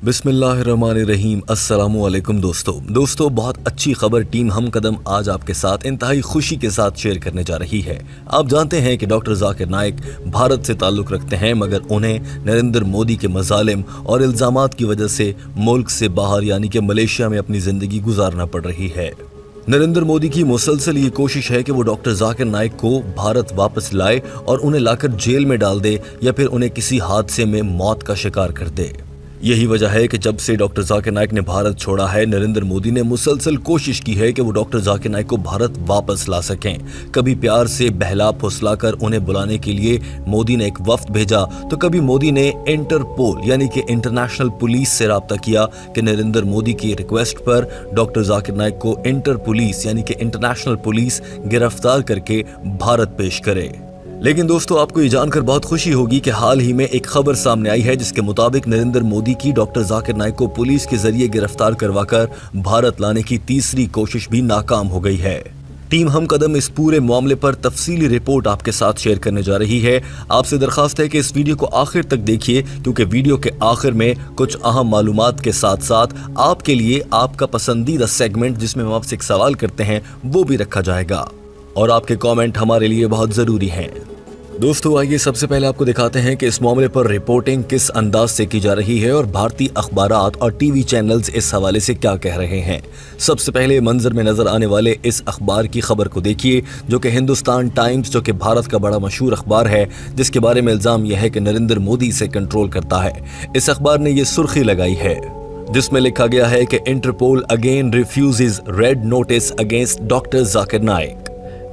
बिस्मिल्लाहिर्रहमानिर्रहीम। अस्सलामुअलैकुम दोस्तों बहुत अच्छी खबर टीम हम कदम आज आपके साथ इंतहाई खुशी के साथ शेयर करने जा रही है। आप जानते हैं कि डॉक्टर जाकिर नाइक भारत से ताल्लुक़ रखते हैं, मगर उन्हें नरेंद्र मोदी के मज़ालिम और इल्ज़ामात की वजह से मुल्क से बाहर यानी कि मलेशिया में अपनी ज़िंदगी गुजारना पड़ रही है। नरेंद्र मोदी की मुसलसल ये कोशिश है कि वो डॉक्टर जाकिर नाइक को भारत वापस लाए और उन्हें लाकर जेल में डाल दे या फिर उन्हें किसी हादसे में मौत का शिकार कर दे। यही वजह है कि जब से डॉक्टर जाकिर नाइक ने भारत छोड़ा है, नरेंद्र मोदी ने मुसलसल कोशिश की है कि वो डॉक्टर जाकिर नाइक को भारत वापस ला सकें। कभी प्यार से बहला फुसलाकर उन्हें बुलाने के लिए मोदी ने एक वफ्द भेजा, तो कभी मोदी ने इंटरपोल यानी कि इंटरनेशनल पुलिस से राब्ता किया कि नरेंद्र मोदी की रिक्वेस्ट पर डॉक्टर जाकिर नाइक को इंटर पुलिस यानी कि इंटरनेशनल पुलिस गिरफ्तार करके भारत पेश करे। लेकिन दोस्तों, आपको ये जानकर बहुत खुशी होगी कि हाल ही में एक खबर सामने आई है जिसके मुताबिक नरेंद्र मोदी की डॉक्टर जाकिर नाइक को पुलिस के जरिए गिरफ्तार करवाकर भारत लाने की तीसरी कोशिश भी नाकाम हो गई है। टीम हम कदम इस पूरे मामले पर तफसीली रिपोर्ट आपके साथ शेयर करने जा रही है। आपसे दरखास्त है कि इस वीडियो को आखिर तक देखिए, क्योंकि वीडियो के आखिर में कुछ अहम मालूमात के साथ साथ आपके लिए आपका पसंदीदा सेगमेंट जिसमें हम आपसे एक सवाल करते हैं वो भी रखा जाएगा, और आपके कमेंट हमारे लिए बहुत ज़रूरी हैं। दोस्तों, आइए सबसे पहले आपको दिखाते हैं कि इस मामले पर रिपोर्टिंग किस अंदाज से की जा रही है और भारतीय अखबारात और टीवी चैनल्स इस हवाले से क्या कह रहे हैं। सबसे पहले मंजर में नजर आने वाले इस अखबार की खबर को देखिए, जो कि हिंदुस्तान टाइम्स, जो कि भारत का बड़ा मशहूर अखबार है, जिसके बारे में इल्जाम यह है कि नरेंद्र मोदी इसे कंट्रोल करता है। इस अखबार ने यह सुर्खी लगाई है जिसमें लिखा गया है कि Interpol again refuses red notice against doctor Zakir Naik.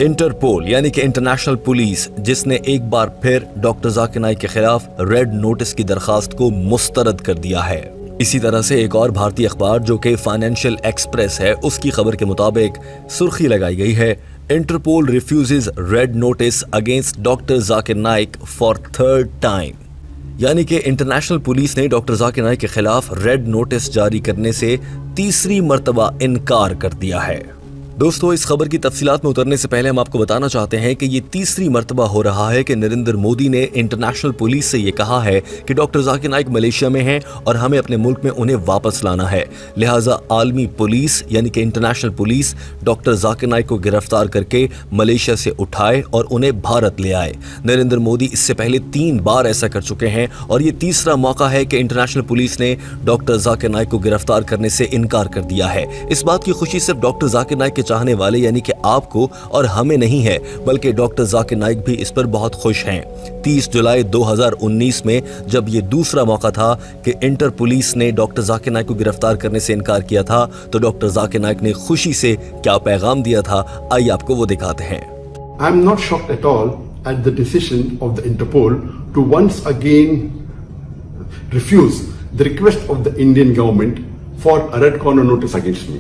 Interpol यानी कि इंटरनेशनल पुलिस, जिसने एक बार फिर डॉक्टर जाकिर नाइक के खिलाफ रेड नोटिस की दरखास्त को मुस्तरद कर दिया है। इसी तरह से एक और भारतीय अखबार जो कि फाइनेंशियल एक्सप्रेस है, उसकी खबर के मुताबिक सुर्खी लगाई गई है, Interpol refuses red notice against doctor Zakir Naik for third time. यानी कि इंटरनेशनल पुलिस ने डॉक्टर जाकिर नाइक के खिलाफ रेड नोटिस जारी करने से तीसरी मर्तबा इनकार कर दिया है। दोस्तों, इस खबर की तफसीलात में उतरने से पहले हम आपको बताना चाहते हैं कि ये तीसरी मर्तबा हो रहा है कि नरेंद्र मोदी ने इंटरनेशनल पुलिस से ये कहा है कि डॉक्टर जाकिर नाइक मलेशिया में हैं और हमें अपने मुल्क में उन्हें वापस लाना है। लिहाजा आलमी पुलिस यानी कि international police doctor Zakir Naik को गिरफ्तार करके मलेशिया से उठाए और उन्हें भारत ले आए। नरेंद्र मोदी इससे पहले 3 बार ऐसा कर चुके हैं और ये तीसरा मौका है कि इंटरनेशनल पुलिस ने डॉक्टर जाकिर नाइक को गिरफ्तार करने से इनकार कर दिया है। इस बात की खुशी सिर्फ डॉक्टर जाकिर नाइक चाहने वाले यानी कि आपको और हमें नहीं है, बल्कि डॉक्टर जाकिर नाइक भी इस पर बहुत खुश हैं। 30 जुलाई 2019 में जब ये दूसरा मौका था कि इंटर पुलिस ने डॉक्टर जाकिर नाइक को गिरफ्तार करने से इनकार किया था, तो डॉक्टर जाकिर नाइक ने खुशी से क्या पैगाम दिया था, आइए आपको वो दिखाते हैं। I am not shocked at all at the decision of the Interpol to once again refuse the request of the Indian government for a red corner notice against me.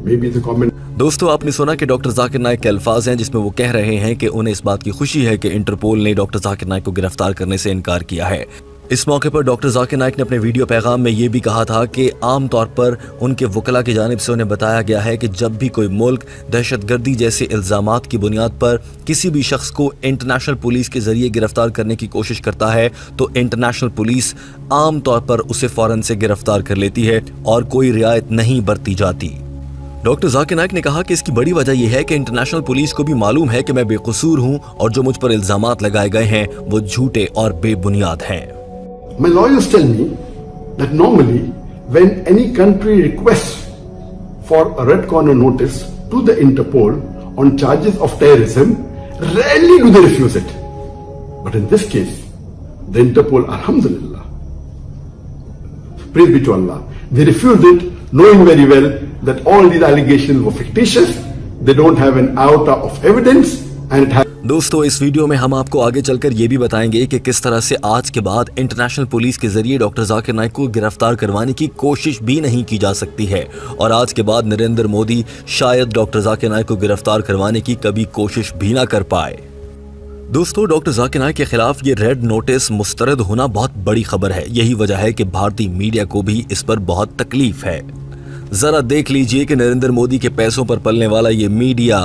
Maybe the comment. दोस्तों, आपने सुना कि doctor Zakir Naik के अल्फाज हैं जिसमें वो कह रहे हैं कि उन्हें इस बात की खुशी है कि इंटरपोल ने डॉक्टर जाकिर नाइक को गिरफ्तार करने से इनकार किया है। इस मौके पर डॉक्टर जाकिर नाइक ने अपने वीडियो पैगाम में ये भी कहा था कि आम तौर पर उनके वकला की जानिब से उन्हें बताया गया है कि जब भी कोई मुल्क दहशतगर्दी जैसे इल्ज़ामात की बुनियाद पर किसी भी शख्स को इंटरनेशनल पुलिस के जरिए गिरफ्तार करने की कोशिश करता है, तो इंटरनेशनल पुलिस आम तौर पर उसे फौरन से गिरफ्तार कर लेती है और कोई रियायत नहीं बरती जाती। डॉक्टर जाकिर नाइक ने कहा कि इसकी बड़ी वजह यह है कि इंटरनेशनल पुलिस को भी मालूम है कि मैं बेकसूर हूं और जो मुझ पर इल्जामात लगाए गए हैं वो झूठे और बेबुनियाद हैं। My lawyers tell me that normally when any country requests for a red corner notice to the Interpol on charges of terrorism, rarely do they refuse it. But in this case, the Interpol, alhamdulillah, praise be to Allah, they refused it, knowing very well that all these allegations were fictitious, they don't have an iota of evidence, and it has. दोस्तों, इस video में हम आपको आगे चलकर ये भी बताएंगे कि किस तरह से आज के बाद इंटरनेशनल पुलिस के जरिए डॉक्टर जाकिर नाइक को गिरफ्तार करवाने की कोशिश भी नहीं की जा सकती है, और आज के बाद नरेंद्र मोदी शायद डॉक्टर जाकिर नाइक को गिरफ्तार करवाने की कभी कोशिश भी ना कर पाए। दोस्तों, डॉक्टर जाकिर नाइक के खिलाफ ये रेड नोटिस मुस्तरद होना बहुत बड़ी खबर है। यही वजह है कि भारतीय मीडिया को भी इस पर बहुत तकलीफ है। जरा देख लीजिए कि नरेंद्र मोदी के पैसों पर पलने वाला ये मीडिया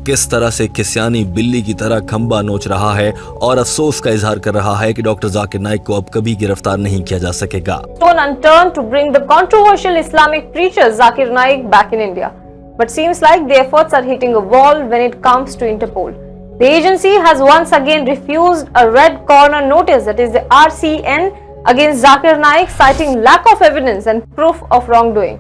किस तरह से किस्यानी बिल्ली की तरह खंबा नोच रहा है और अफसोस का इजहार कर रहा है कि डॉक्टर जाकिर नाइक को अब कभी गिरफ्तार नहीं किया जा सकेगा। Stone unturned to bring the controversial Islamic preacher Zakir Naik back in India. But seems like the efforts are hitting a wall when it comes to Interpol. The agency has once again refused a red corner notice, that is the RCN, against Zakir Naik, citing lack of evidence and proof of wrongdoing.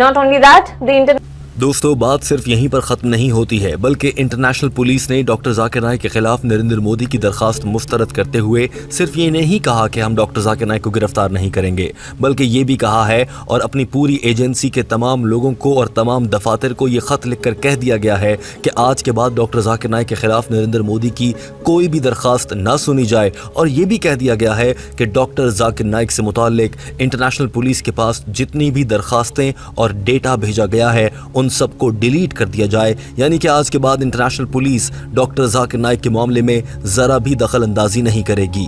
Not only that, the दोस्तों बात सिर्फ यहीं पर खत्म नहीं होती है, बल्कि इंटरनेशनल पुलिस ने डॉक्टर जाकिर नाइक के खिलाफ नरेंद्र मोदी की दरखास्त मुस्तरद करते हुए सिर्फ ये नहीं कहा कि हम डॉक्टर जाकिर नाइक को गिरफ्तार नहीं करेंगे, बल्कि ये भी कहा है और अपनी पूरी एजेंसी के तमाम लोगों को और तमाम दफातर को ये खत लिखकर कह दिया गया है कि आज के बाद डॉक्टर जाकिर नाइक के खिलाफ नरेंद्र मोदी की कोई भी दरखास्त ना सुनी जाए। और ये भी कह दिया गया है कि डॉक्टर जाकिर नाइक से मुताल्लिक इंटरनेशनल पुलिस के पास जितनी भी दरखास्तें और डेटा भेजा गया है उन सबको डिलीट कर दिया जाए, यानी कि आज के बाद international police doctor Zakir Naik के मामले में जरा भी दखल अंदाजी नहीं करेगी।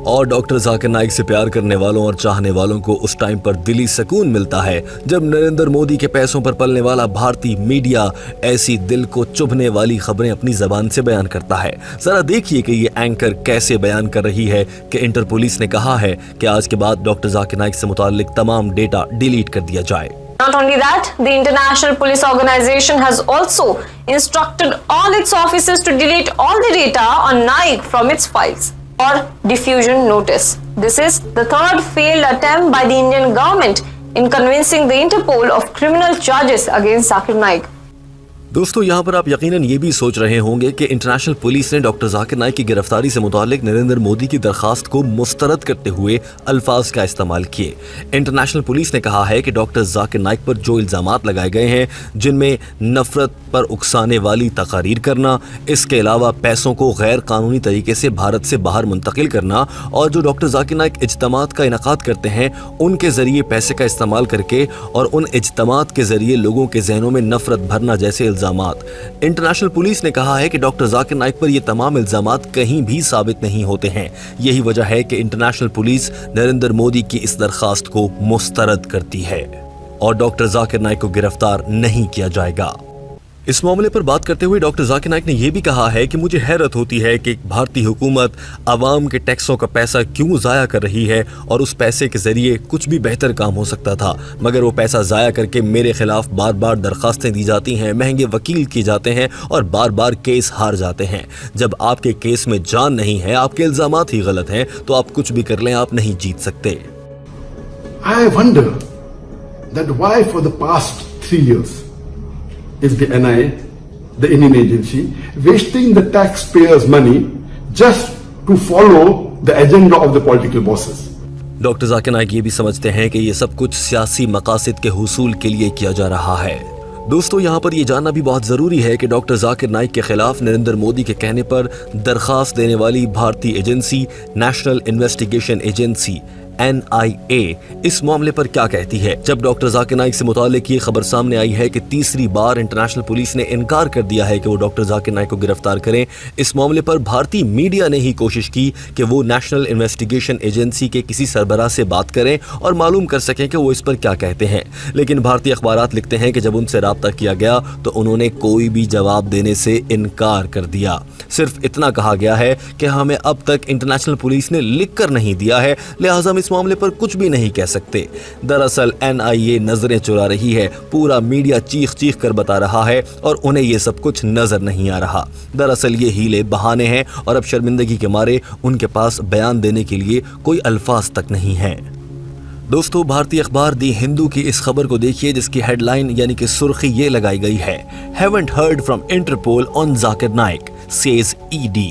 और डॉक्टर जाकिर नाइक से प्यार करने वालों और चाहने वालों को उस टाइम पर दिली सुकून मिलता है जब नरेंद्र मोदी के पैसों पर पलने वाला भारतीय मीडिया ऐसी दिल को चुभने वाली खबरें अपनी जबान से बयान करता है। जरा देखिए कि ये एंकर कैसे बयान कर रही है कि इंटर पुलिस ने कहा है कि आज के बाद डॉक्टर जाकिर नाइक से मुताल्लिक तमाम डेटा डिलीट कर दिया जाए। Not only that, the International Police Organization has also instructed all its officers to delete all the data on Naik from its files or diffusion notice. This is the third failed attempt by the Indian government in convincing the Interpol of criminal charges against Zakir Naik. दोस्तों यहाँ पर आप यकीनन ये भी सोच रहे होंगे कि इंटरनेशनल पुलिस ने डॉक्टर जाकिर नाइक की गिरफ्तारी से मुताल्लिक नरेंद्र मोदी की दरखास्त को मुस्तरद करते हुए अल्फाज का इस्तेमाल किए। इंटरनेशनल पुलिस ने कहा है कि डॉक्टर जाकिर नाइक पर जो इल्ज़ामात लगाए गए हैं जिनमें नफरत पर उकसाने वाली तकारीर करना, इसके अलावा पैसों को गैर कानूनी तरीके से भारत से बाहर मुंतकिल करना और जो डॉक्टर जाकिर नाइक इज्तिमात का इनकाद करते हैं उनके ज़रिए पैसे का इस्तेमाल करके और उन इज्तिमात के ज़रिए लोगों के जहनों में नफरत भरना जैसे इल्जामात। इंटरनेशनल पुलिस ने कहा है कि डॉक्टर जाकिर नाइक पर ये तमाम इल्जामात कहीं भी साबित नहीं होते हैं। यही वजह है कि इंटरनेशनल पुलिस नरेंद्र मोदी की इस दरखास्त को मुस्तरद करती है और डॉक्टर जाकिर नाइक को गिरफ्तार नहीं किया जाएगा। इस मामले पर बात करते हुए डॉक्टर जाकिर नाइक ने यह भी कहा है कि मुझे हैरत होती है कि भारतीय हुकूमत आवाम के टैक्सों का पैसा क्यों ज़ाया कर रही है और उस पैसे के ज़रिए कुछ भी बेहतर काम हो सकता था, मगर वो पैसा ज़ाया करके मेरे खिलाफ बार बार दरखास्तें दी जाती हैं, महंगे वकील किए जाते हैं और बार बार केस हार जाते हैं। जब आपके केस में जान नहीं है, आपके इल्ज़ामात ही गलत हैं, तो आप कुछ भी कर लें, आप नहीं जीत सकते। I wonder that why for the past 3 years is the NIA, the Indian agency, wasting the taxpayers' money just to follow the agenda of the political bosses. Doctor Zakir Naik ये भी समझते हैं कि ये सब कुछ सियासी मकासद के हुसूल के लिए किया जा रहा है। दोस्तों यहाँ पर ये जानना भी बहुत ज़रूरी है कि डॉक्टर जाकिर नाइक के खिलाफ नरेंद्र मोदी के कहने पर दरखास्त देने वाली भारतीय agency national investigation agency NIA इस मामले पर क्या कहती है। जब डॉक्टर जाकिर नाइक से मुताल्लिक ये खबर सामने आई है कि तीसरी बार इंटरनेशनल पुलिस ने इनकार कर दिया है कि वो डॉक्टर जाकिर नाइक को गिरफ्तार करें, इस मामले पर भारतीय मीडिया ने ही कोशिश की कि वो नेशनल इन्वेस्टिगेशन एजेंसी के किसी सरबराह से बात करें और मालूम कर सकें कि वो इस पर क्या कहते हैं। लेकिन भारतीय अखबारात लिखते हैं कि जब उनसे राब्ता किया गया तो उन्होंने कोई भी जवाब देने से इनकार कर दिया। सिर्फ इतना कहा गया है कि हमें अब तक इंटरनेशनल पुलिस ने लिख कर नहीं दिया है, लिहाजा हम इस मामले पर कुछ भी नहीं कह सकते। दरअसल NIA नजरें चुरा रही है, पूरा मीडिया चीख चीख कर बता रहा है और उन्हें ये सब कुछ नजर नहीं आ रहा। दरअसल ये हीले बहाने हैं और अब शर्मिंदगी के मारे उनके पास बयान देने के लिए कोई अल्फाज तक नहीं है। दोस्तों भारतीय अखबार दी हिंदू की इस खबर को देखिए जिसकी हेडलाइन यानी कि सुर्खी ये लगाई गई है, haven't heard from Interpol on Zakir Naik says ED,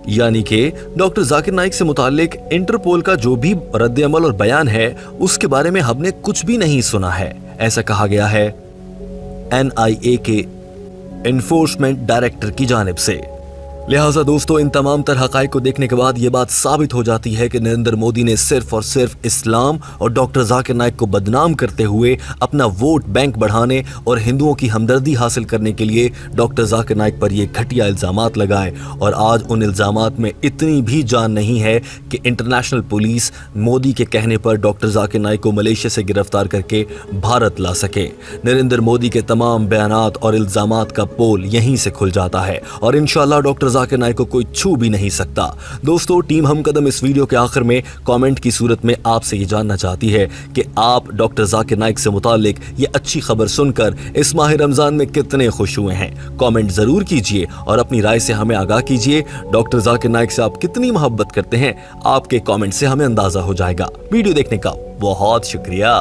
यानी कि डॉक्टर जाकिर नाइक से मुताल्लिक इंटरपोल का जो भी रद्द-ए-अमल और बयान है उसके बारे में हमने कुछ भी नहीं सुना है, ऐसा कहा गया है NIA के एनफोर्समेंट डायरेक्टर की जानिब से। लिहाजा दोस्तों इन तमाम तर हक़ाइक़ को देखने के बाद ये बात साबित हो जाती है कि नरेंद्र मोदी ने सिर्फ और सिर्फ इस्लाम और डॉक्टर जाकिर नाइक को बदनाम करते हुए अपना वोट बैंक बढ़ाने और हिंदुओं की हमदर्दी हासिल करने के लिए डॉक्टर जाकिर नाइक पर ये घटिया इल्ज़ामात लगाए। और आज उन इल्ज़ामात में इतनी भी जान नहीं है कि इंटरनेशनल पुलिस मोदी के कहने पर डॉक्टर जाकिर नाइक को मलेशिया से गिरफ्तार करके भारत ला सके। नरेंद्र मोदी के तमाम बयानात और इल्ज़ामात का पोल यहीं से खुल जाता है और इंशाअल्लाह डॉक्टर जाकिर नाइक को कोई छू भी नहीं सकता। दोस्तों टीम हम कदम इस वीडियो के आखिर में कमेंट की सूरत में आपसे ये जानना चाहती है कि आप डॉक्टर जाकिर नाइक से मुतालिक ये अच्छी खबर सुनकर इस माह रमजान में कितने खुश हुए हैं। कमेंट जरूर कीजिए और अपनी राय से हमें आगाह कीजिए। डॉक्टर जाकिर नाइक से आप कितनी मोहब्बत करते हैं आपके कमेंट से हमें अंदाजा हो जाएगा। वीडियो देखने का बहुत शुक्रिया।